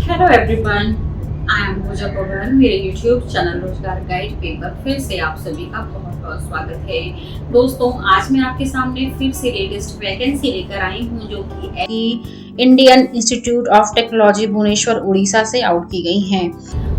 Hello everyone, I am पूजा पवन। मेरे YouTube channel रोजगार guide पे पर फिर से आप सभी का बहुत बहुत स्वागत है। दोस्तों, आज मैं आपके सामने फिर से लेटेस्ट वैकेंसी लेकर आई हूँ जो कि Indian Institute of Technology Bhubaneswar Orissa से आउट की गई हैं।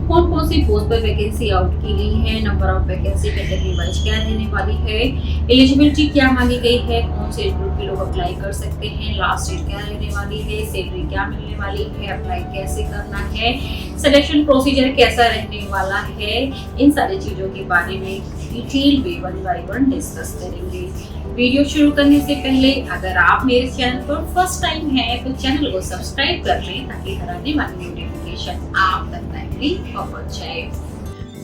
कौन कौन सी पोस्ट पर वैकेंसी आउट की गई है, number of vacancy category wise क्या रहने वाली है, एलिजिबिलिटी क्या मांगी गई है, कौन से ग्रुप के लोग अप्लाई कर सकते हैं, लास्ट डेट क्या रहने वाली है, सैलरी क्या मिलने वाली है, अप्लाई कैसे करना है, सिलेक्शन प्रोसीजर कैसा रहने वाला है, इन सारी चीजों के बारे में डिटेल में वन बाय वन डिस्कस करेंगे। वीडियो शुरू करने से पहले अगर आप मेरे चैनल पर फर्स्ट टाइम है तो चैनल को सब्सक्राइब कर लें ताकि हर आने वाली नोटिफिकेशन आप तक टाइमली पहुंच जाए।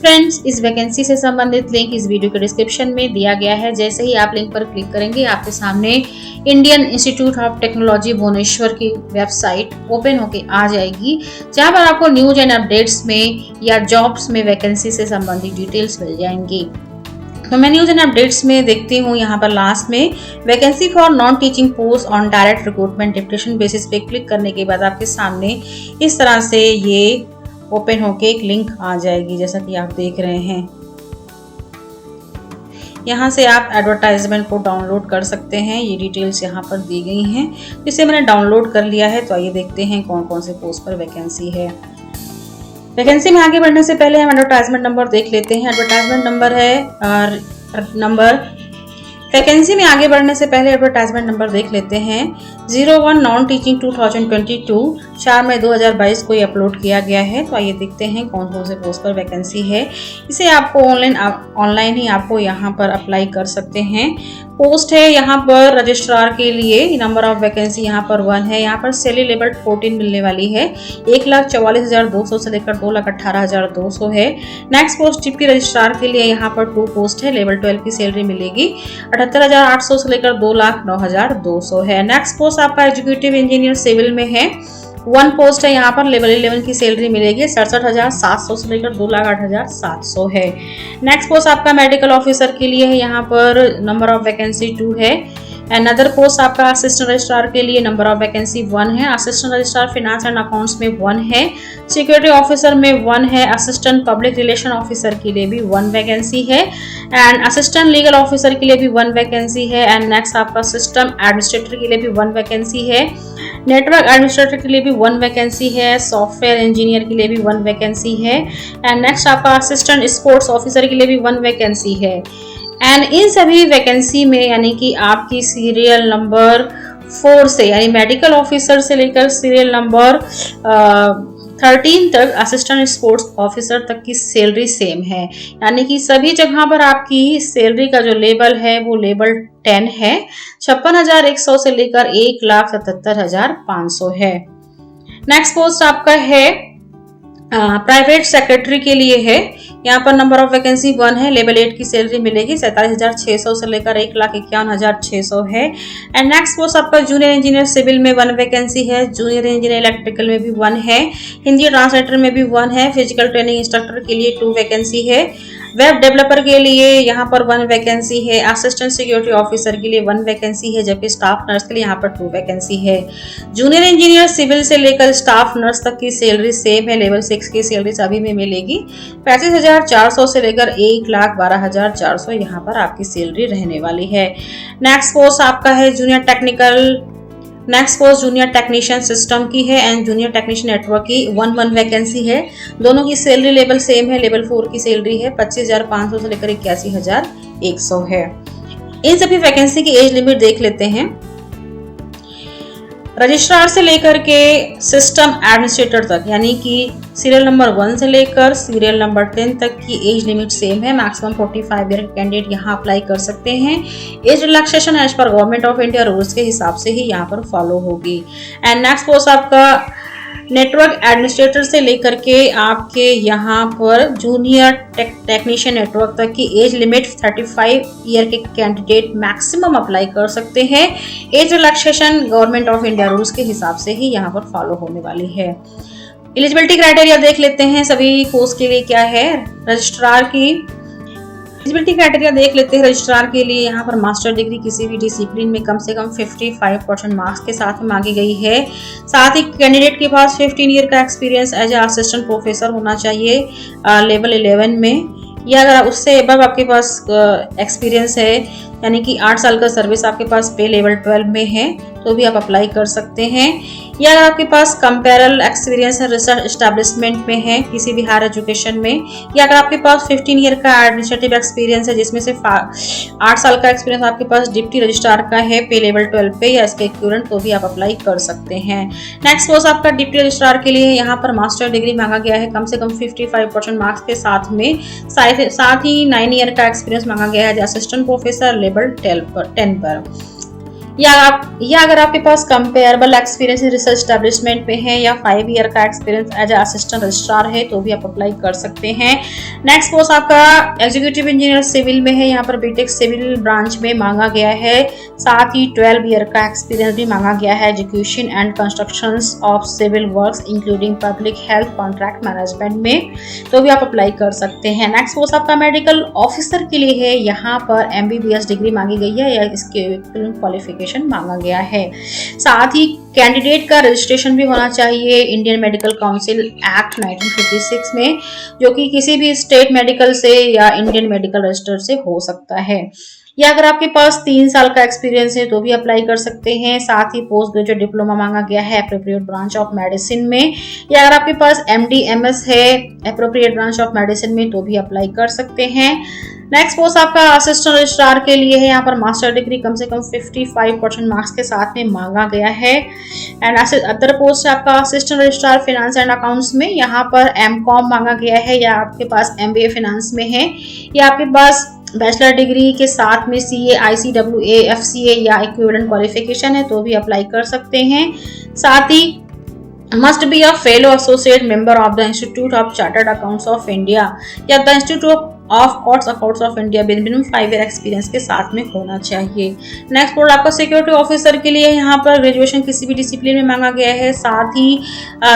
फ्रेंड्स, इस वैकेंसी से संबंधित लिंक इस वीडियो के डिस्क्रिप्शन में दिया गया है। जैसे ही आप लिंक पर क्लिक करेंगे आपके सामने Indian Institute of Technology Bhubaneswar की वेबसाइट ओपन होके आ जाएगी, जहां पर आपको न्यूज एंड अपडेट्स में या जॉब्स में वैकेंसी से संबंधित डिटेल्स मिल जाएंगी। तो मैं न्यूज एंड अपडेट्स में देखती हूँ यहाँ पर लास्ट में vacancy for non teaching post on direct recruitment deputation basis पे क्लिक करने के बाद आपके सामने इस तरह से ये ओपन होके एक लिंक आ जाएगी, जैसा कि आप देख रहे हैं। यहाँ से आप एडवर्टाइजमेंट को डाउनलोड कर सकते हैं। ये डिटेल्स यहाँ पर दी गई हैं, जिसे मैंने डाउनलोड कर लिया है। तो आइए देखते हैं कौन कौन से पोस्ट पर वैकेंसी है। वैकेंसी में आगे बढ़ने से पहले हम एडवर्टाइजमेंट नंबर देख लेते हैं। एडवर्टाइजमेंट नंबर है वैकेंसी में आगे बढ़ने से पहले एडवर्टाइजमेंट नंबर देख लेते हैं। 01 नॉन टीचिंग 2022 4 मई 2022 को ये अपलोड किया गया है। तो आइए देखते हैं कौन कौन से पोस्ट पर वैकेंसी है। इसे आपको ऑनलाइन ही आपको यहाँ पर अप्लाई कर सकते हैं। पोस्ट है यहाँ पर रजिस्ट्रार के लिए। नंबर ऑफ वैकेंसी यहाँ पर 1 है। यहाँ पर सैलरी लेवल 14 मिलने वाली है। 1,44,200 से लेकर 2,18,200 है। नेक्स्ट पोस्ट डिप्टी रजिस्ट्रार के लिए यहाँ पर 2 पोस्ट है। लेवल 12 की सैलरी मिलेगी 78,800 से लेकर 2,09,200 है। नेक्स्ट पोस्ट आपका एजुकेटिव इंजीनियर सिविल में है। 1 पोस्ट है। यहाँ पर लेवल 11 की सैलरी मिलेगी 67,700 से लेकर 2,08,700 है। नेक्स्ट पोस्ट आपका मेडिकल ऑफिसर के लिए है। यहाँ पर नंबर ऑफ वैकेंसी 2 है। अनदर पोस्ट आपका असिस्टेंट रजिस्ट्रार के लिए नंबर ऑफ वैकेंसी 1 है। Assistant registrar finance and accounts में 1 है। सिक्योरिटी ऑफिसर में 1 है। असिस्टेंट पब्लिक रिलेशन ऑफिसर के लिए भी 1 वैकेंसी है। एंड असिस्टेंट लीगल ऑफिसर के लिए भी 1 वैकेंसी है। एंड नेक्स्ट आपका सिस्टम एडमिनिस्ट्रेटर के लिए भी 1 वैकेंसी है। नेटवर्क एडमिनिस्ट्रेटर के लिए भी 1 वैकेंसी है। सॉफ्टवेयर इंजीनियर के लिए भी 1 वैकेंसी है। एंड नेक्स्ट आपका असिस्टेंट स्पोर्ट्स ऑफिसर के लिए भी 1 वैकेंसी है। एंड इन सभी वैकेंसी में यानी कि आपकी सीरियल नंबर 4 से यानी मेडिकल ऑफिसर से लेकर सीरियल नंबर 13 तक असिस्टेंट स्पोर्ट्स ऑफिसर तक की सैलरी सेम है। यानी कि सभी जगह पर आपकी सैलरी का जो लेवल है वो लेवल 10 है। 56,100 से लेकर 1,77,500 है। नेक्स्ट पोस्ट आपका है प्राइवेट सेक्रेटरी के लिए है। यहाँ पर नंबर ऑफ वैकेंसी 1 है। लेवल 8 की सैलरी मिलेगी 47,600 से लेकर 1,51,600 है। एंड नेक्स्ट पोस्ट आपका जूनियर इंजीनियर सिविल में 1 वैकेंसी है। जूनियर इंजीनियर इलेक्ट्रिकल में भी 1 है। हिंदी ट्रांसलेटर में भी 1 है। फिजिकल ट्रेनिंग इंस्ट्रक्टर के लिए 2 वैकेंसी है। वेब डेवलपर के लिए यहाँ पर 1 वैकेंसी है। असिस्टेंट सिक्योरिटी ऑफिसर के लिए 1 वैकेंसी है, जबकि स्टाफ नर्स के लिए यहाँ पर 2 वैकेंसी है। जूनियर इंजीनियर सिविल से लेकर स्टाफ नर्स तक की सैलरी सेम है। लेवल 6 की सैलरी सभी में मिलेगी 35,400 से लेकर 1,12,400 यहाँ पर आपकी सैलरी रहने वाली है। नेक्स्ट पोस्ट आपका है next post junior technician system की है एंड जूनियर टेक्नीशियन नेटवर्क की 1 वैकेंसी है। दोनों की सैलरी लेवल सेम है। लेवल 4 की सैलरी है 25,500 से लेकर 81,100 है। इन सभी वैकेंसी की एज लिमिट देख लेते हैं। रजिस्ट्रार से लेकर के सिस्टम एडमिनिस्ट्रेटर तक यानी कि सीरियल नंबर 1 से लेकर सीरियल नंबर 10 तक की एज लिमिट सेम है। मैक्सिमम 45 ईयर कैंडिडेट यहाँ अप्लाई कर सकते हैं। एज रिलैक्सेशन एज पर गवर्नमेंट ऑफ इंडिया रूल्स के हिसाब से ही यहाँ पर फॉलो होगी। एंड नेक्स्ट पोस्ट आपका नेटवर्क एडमिनिस्ट्रेटर से लेकर के आपके यहाँ पर जूनियर टेक्नीशियन नेटवर्क तक की एज लिमिट 35 ईयर के कैंडिडेट मैक्सिमम अप्लाई कर सकते हैं। Age relaxation government of India rules के हिसाब से ही यहाँ पर फॉलो होने वाली है। एलिजिबिलिटी क्राइटेरिया देख लेते हैं सभी पोस्ट के लिए क्या है। रजिस्ट्रार की एलिजिबिलिटी क्राइटेरिया देख लेते हैं रजिस्ट्रार के लिए। यहाँ पर मास्टर डिग्री किसी भी डिसिप्लिन में कम से कम 55% मार्क्स के साथ में मांगी गई है। साथ ही कैंडिडेट के पास 15 ईयर का experience as a assistant professor होना चाहिए लेवल 11 में, या अगर उससे एबव आपके पास एक्सपीरियंस है यानी कि 8 साल का सर्विस आपके पास पे लेवल 12 में है तो भी आप अप्लाई कर सकते हैं। या अगर आपके पास कंपेरल एक्सपीरियंस है रिसर्च एस्टेब्लिशमेंट में है किसी भी हायर एजुकेशन में, या अगर आपके पास 15 ईयर का एडमिनिस्ट्रेटिव एक्सपीरियंस है जिसमें से 8 साल का एक्सपीरियंस आपके पास डिप्टी रजिस्ट्रार का है पे लेवल 12 पे या इसके इक्विवेलेंट, तो भी आप अप्लाई कर सकते हैं। नेक्स्ट पोस्ट आपका डिप्टी रजिस्ट्रार के लिए यहाँ पर मास्टर डिग्री मांगा गया है कम से कम 55% मार्क्स के साथ में, साथ ही 9 ईयर का एक्सपीरियंस मांगा गया है असिस्टेंट प्रोफेसर लेवल 10 पर। या अगर आपके पास कंपेरेबल एक्सपीरियंस रिसर्च एस्टेब्लिशमेंट में है या 5 ईयर का एक्सपीरियंस एज असिस्टेंट रजिस्ट्रार है तो भी आप अप्लाई कर सकते हैं। नेक्स्ट पोस्ट आपका एग्जीक्यूटिव इंजीनियर सिविल में है, यहाँ पर बीटेक सिविल ब्रांच में मांगा गया है। साथ ही 12 ईयर का एक्सपीरियंस भी मांगा गया है education and construction of civil works including public health contract management में, तो भी आप अप्लाई कर सकते हैं। नेक्स्ट पोस्ट आपका मेडिकल ऑफिसर के लिए है, यहाँ पर MBBS डिग्री मांगी गई है या इसके क्वालिफिकेशन मांगा गया है। साथ ही कैंडिडेट का रजिस्ट्रेशन भी होना चाहिए इंडियन मेडिकल काउंसिल एक्ट 1956 में, जो कि किसी भी स्टेट मेडिकल से या इंडियन मेडिकल रजिस्टर से हो सकता है। या अगर आपके पास 3 साल का एक्सपीरियंस है तो भी अप्लाई कर सकते हैं। साथ ही पोस्ट ग्रेजुएट डिप्लोमा मांगा गया है एप्रोप्रिएट ब्रांच ऑफ मेडिसिन में, या अगर आपके पास MD MS है एप्रोप्रिएट ब्रांच ऑफ मेडिसिन में तो भी अप्लाई कर सकते हैं। नेक्स्ट पोस्ट आपका असिस्टेंट रजिस्ट्रार के लिए है, यहाँ पर मास्टर डिग्री कम से कम 55% मार्क्स के साथ में मांगा गया है। एंड अदर पोस्ट आपका assistant registrar finance and accounts में, यहाँ पर MCOM मांगा गया है, या आपके पास MBA फाइनेंस में है, या आपके पास बैचलर डिग्री के साथ में CA ICWA FCA या इक्विवेलेंट क्वालिफिकेशन है तो भी अप्लाई कर सकते हैं। साथ ही must be a fellow associate member of the Institute of Chartered Accounts of India या the Institute of courts accounts of India minimum 5 year experience के साथ में होना चाहिए। नेक्स्ट पोस्ट आपका सिक्योरिटी ऑफिसर के लिए, यहाँ पर ग्रेजुएशन किसी भी डिसिप्लिन में मांगा गया है। साथ ही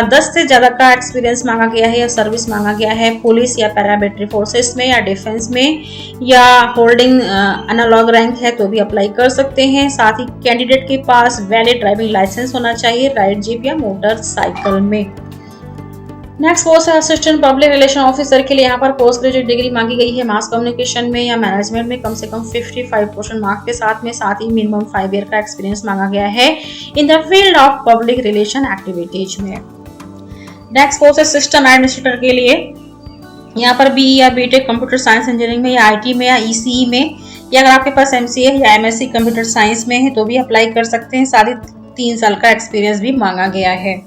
10 से ज़्यादा का एक्सपीरियंस मांगा गया है या सर्विस मांगा गया है पुलिस या पैरामिलिट्री फोर्सेस में या डिफेंस में, या होल्डिंग एनालॉग रैंक है तो भी अप्लाई कर सकते हैं। साथ ही कैंडिडेट के पास वैलिड ड्राइविंग लाइसेंस होना चाहिए राइड जीप या मोटरसाइकिल में। नेक्स्ट पोस्ट है असिस्टेंट पब्लिक रिलेशन ऑफिसर के लिए, यहाँ पर पोस्ट ग्रेजुएट डिग्री मांगी गई है मास कम्युनिकेशन में या मैनेजमेंट में कम से कम 55% मार्क्स के साथ में, साथ ही मिनिमम 5 ईयर का एक्सपीरियंस मांगा गया है in the field of public relation activities में। नेक्स्ट पोस्ट है सिस्टम एडमिनिस्ट्रेटर के लिए, यहाँ पर BE या BTech कंप्यूटर साइंस इंजीनियरिंग में या IT में या ECE में, या अगर आपके पास MCA या MSc कंप्यूटर साइंस में है तो भी अप्लाई कर सकते हैं। साथ ही 3 साल का एक्सपीरियंस भी मांगा गया है।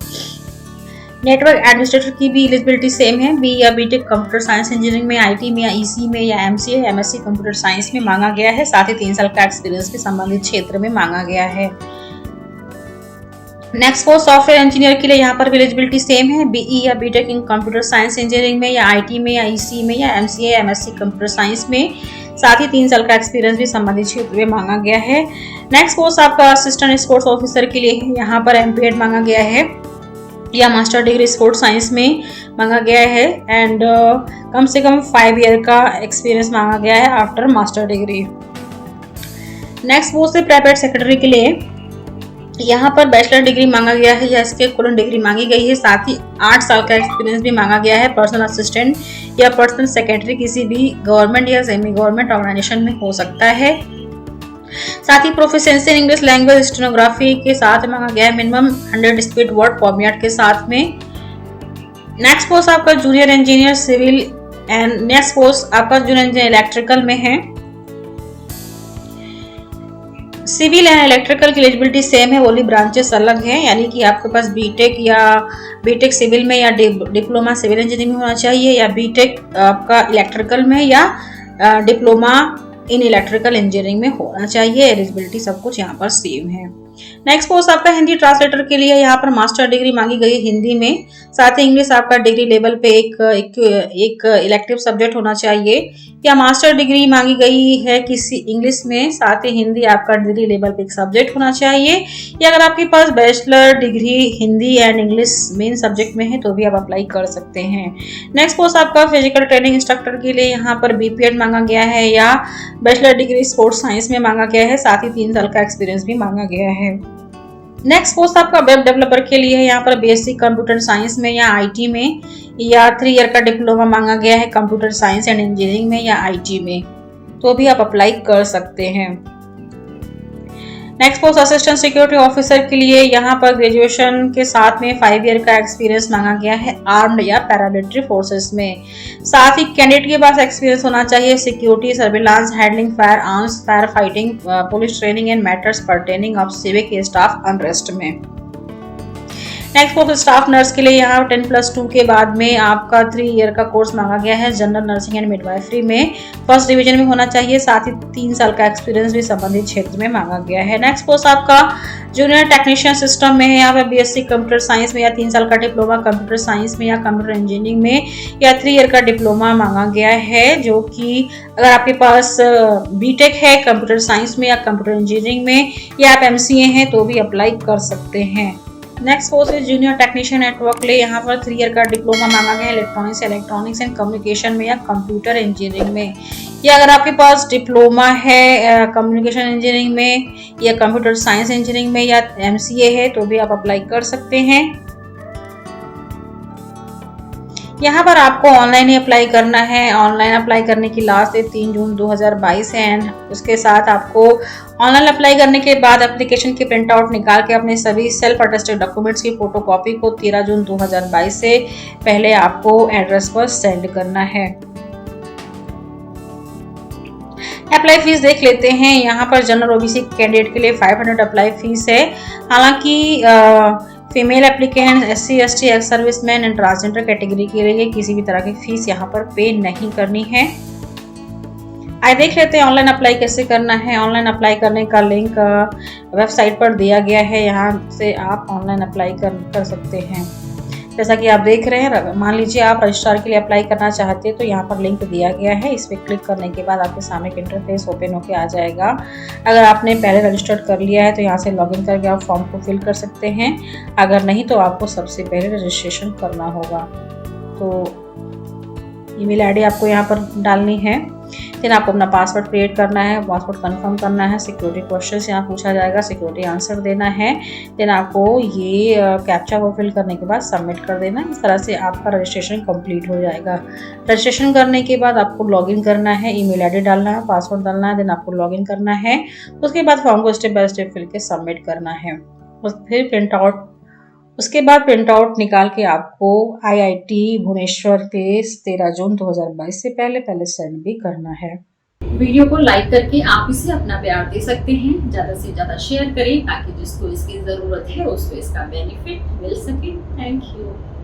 नेटवर्क एडमिनिस्ट्रेटर की भी एलिजिबिलिटी सेम है, BE या BTech कंप्यूटर साइंस इंजीनियरिंग में IT में या ECE में या MCA या MSc कंप्यूटर साइंस में मांगा गया है। साथ ही 3 साल का एक्सपीरियंस भी संबंधित क्षेत्र में मांगा गया है। नेक्स्ट पोस्ट सॉफ्टवेयर इंजीनियर के लिए, यहाँ पर भी एलिजिबिलिटी सेम है, BE या BTech इन कंप्यूटर साइंस इंजीनियरिंग में या IT में या ECE में या MCA या MSc कंप्यूटर साइंस में, साथ ही 3 साल का एक्सपीरियंस भी संबंधित क्षेत्र में मांगा गया है। नेक्स्ट पोस्ट आपका असिस्टेंट स्पोर्ट्स ऑफिसर के लिए है, यहाँ पर MPED मांगा गया है या मास्टर डिग्री स्पोर्ट्स साइंस में मांगा गया है एंड कम से कम 5 ईयर का एक्सपीरियंस मांगा गया है after master degree. Next post है प्राइवेट सेक्रेटरी के लिए, यहाँ पर बैचलर डिग्री मांगा गया है या इसके इक्विवेलेंट डिग्री मांगी गई है। साथ ही 8 साल का एक्सपीरियंस भी मांगा गया है। पर्सनल असिस्टेंट या पर्सनल सेक्रेटरी किसी भी गवर्नमेंट या सेमी गवर्नमेंट ऑर्गेनाइजेशन में हो सकता है। साथ ही proficiency in English language stenography के साथ मांगा गया है मिनिमम 100 स्पीड वर्ड फॉर्मेट के साथ में। नेक्स्ट पोस्ट आपका junior engineer civil and next post आपका जूनियर इंजीनियर इलेक्ट्रिकल में है। सिविल एंड इलेक्ट्रिकल की एलिजिबिलिटी सेम है, ओनली ब्रांचेस अलग हैं, यानी कि आपके पास बीटेक या बीटेक सिविल में या डिप्लोमा सिविल इंजीनियरिंग में होना चाहिए, या बीटेक आपका इलेक्ट्रिकल में या डिप्लोमा इन इलेक्ट्रिकल इंजीनियरिंग में होना चाहिए। एलिजिबिलिटी सब कुछ यहाँ पर सेम है। नेक्स्ट पोस्ट आपका हिंदी ट्रांसलेटर के लिए, यहाँ पर मास्टर डिग्री मांगी गई है हिंदी में, साथ ही इंग्लिश आपका डिग्री लेवल पे एक इलेक्टिव सब्जेक्ट होना चाहिए, या मास्टर डिग्री मांगी गई है किसी इंग्लिश में, साथ ही हिंदी आपका डिग्री लेवल पे एक सब्जेक्ट होना चाहिए, या अगर आपके पास bachelor degree Hindi and English main subject में है तो भी आप अप्लाई कर सकते हैं। नेक्स्ट पोस्ट आपका फिजिकल ट्रेनिंग इंस्ट्रक्टर के लिए, यहाँ पर बीपीएड मांगा गया है या बैचलर डिग्री स्पोर्ट्स साइंस में मांगा गया है, साथ ही 3 साल का एक्सपीरियंस भी मांगा गया है। नेक्स्ट पोस्ट आपका वेब डेवलपर के लिए है, यहाँ पर बीएससी कंप्यूटर साइंस में या आईटी में, या 3 ईयर का डिप्लोमा मांगा गया है कंप्यूटर साइंस एंड इंजीनियरिंग में या आईटी में, तो भी आप अप्लाई कर सकते हैं। Next post assistant security officer के लिए, यहाँ पर ग्रेजुएशन के साथ में 5 ईयर का एक्सपीरियंस मांगा गया है आर्म्ड या पैरामिलिट्री फोर्सेस में, साथ ही कैंडिडेट के पास एक्सपीरियंस होना चाहिए security, surveillance, handling fire arms, fire fighting, police training and matters pertaining of civic staff unrest में। नेक्स्ट पोस्ट स्टाफ नर्स के लिए, यहाँ 10+2 के बाद में आपका 3 ईयर का कोर्स मांगा गया है जनरल नर्सिंग एंड मिडवाइफरी में, फर्स्ट डिवीजन में होना चाहिए, साथ ही 3 साल का एक्सपीरियंस भी संबंधित क्षेत्र में मांगा गया है। नेक्स्ट पोस्ट आपका जूनियर टेक्नीशियन सिस्टम में है, यहाँ पे बीएससी कंप्यूटर साइंस में या 3 साल का डिप्लोमा कंप्यूटर साइंस में या कंप्यूटर इंजीनियरिंग में या 3 ईयर का डिप्लोमा मांगा गया है, जो कि अगर आपके पास बीटेक है कंप्यूटर साइंस में या कंप्यूटर इंजीनियरिंग में या आप एमसीए हैं तो भी अप्लाई कर सकते हैं। नेक्स्ट पोस्ट है जूनियर टेक्नीशियन नेटवर्क के लिए, यहाँ पर 3 ईयर का डिप्लोमा मांगा गया है इलेक्ट्रॉनिक्स एंड कम्युनिकेशन में या कंप्यूटर इंजीनियरिंग में, या अगर आपके पास डिप्लोमा है कम्युनिकेशन इंजीनियरिंग में या कंप्यूटर साइंस इंजीनियरिंग में या एमसीए है तो भी आप अप्लाई कर सकते हैं। यहाँ पर आपको ऑनलाइन ही अप्लाई करना है। ऑनलाइन अप्लाई करने की लास्ट डेट 3 जून 2022 है एंड उसके साथ आपको ऑनलाइन अप्लाई करने के बाद एप्लीकेशन की प्रिंट आउट निकाल के अपने सभी सेल्फ अटेस्टेड डॉक्यूमेंट्स की फोटोकॉपी को 13 जून 2022 से पहले आपको एड्रेस पर सेंड करना है। अप्लाई फीस देख लेते हैं। यहाँ पर जनरल ओबीसी कैंडिडेट के लिए 500 अप्लाई फीस है। हालांकि female applicant SC ST ex serviceman and transgender category के लिए किसी भी तरह की फीस यहाँ पर पे नहीं करनी है। आइए देख लेते हैं ऑनलाइन अप्लाई कैसे करना है। ऑनलाइन अप्लाई करने का लिंक वेबसाइट पर दिया गया है, यहाँ से आप ऑनलाइन अप्लाई कर सकते हैं। जैसा कि आप देख रहे हैं, मान लीजिए आप रजिस्ट्रार के लिए अप्लाई करना चाहते हैं तो यहाँ पर लिंक दिया गया है। इस पर क्लिक करने के बाद आपके सामने एक इंटरफेस ओपन होकर आ जाएगा। अगर आपने पहले रजिस्टर्ड कर लिया है तो यहाँ से लॉगिन करके आप फॉर्म को फिल कर सकते हैं। अगर नहीं तो आपको सबसे पहले रजिस्ट्रेशन करना होगा। तो ईमेल आईडी आपको यहाँ पर डालनी है। देन आपको अपना पासवर्ड क्रिएट करना है, पासवर्ड कंफर्म करना है, सिक्योरिटी क्वेश्चंस यहाँ पूछा जाएगा, सिक्योरिटी आंसर देना है। देन आपको ये कैप्चा को फिल करने के बाद सबमिट कर देना। इस तरह से आपका रजिस्ट्रेशन कंप्लीट हो जाएगा। रजिस्ट्रेशन करने के बाद आपको लॉगिन करना है, ईमेल आईडी डालना है, पासवर्ड डालना है, देन आपको लॉगिन करना है। उसके बाद फॉर्म को स्टेप बाय स्टेप फिल के सबमिट करना है। फिर उसके बाद प्रिंट आउट निकाल के आपको IIT भुवनेश्वर के 13 जून 2022 से पहले सेंड भी करना है। वीडियो को लाइक करके आप इसे अपना प्यार दे सकते हैं। ज्यादा से ज्यादा शेयर करें ताकि जिसको इसकी जरूरत है उसको इसका बेनिफिट मिल सके। Thank you.